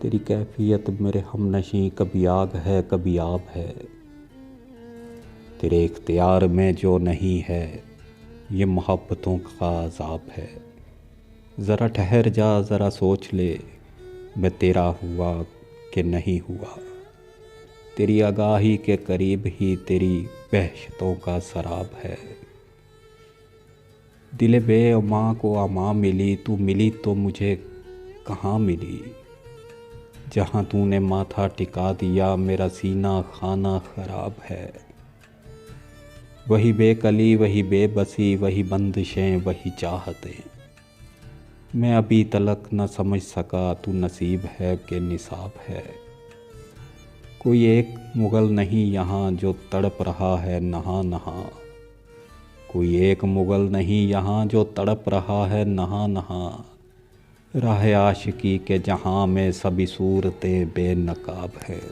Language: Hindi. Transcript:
तेरी कैफियत मेरे हमनशी कभी आग है कभी आब है। तेरे इख्तियार में जो नहीं है ये मोहब्बतों का अज़ाब है। ज़रा ठहर जा ज़रा सोच ले, मैं तेरा हुआ कि नहीं हुआ। तेरी आगाही के करीब ही तेरी वहशतों का सराब है। दिल बेअमा को अमा मिली, तू मिली तो मुझे कहाँ मिली। जहाँ तूने माथा टिका दिया मेरा सीना खाना खराब है। वही बेकली वही बेबसी वही बंदिशें वही चाहतें। मैं अभी तलक न समझ सका तू नसीब है कि निसाब है। कोई एक मुग़ल नहीं यहाँ जो तड़प रहा है नहा नहा। कोई एक मुग़ल नहीं यहाँ जो तड़प रहा है नहा नहा। राह आशिकी के जहाँ में सभी सूरतें बेनकाब है।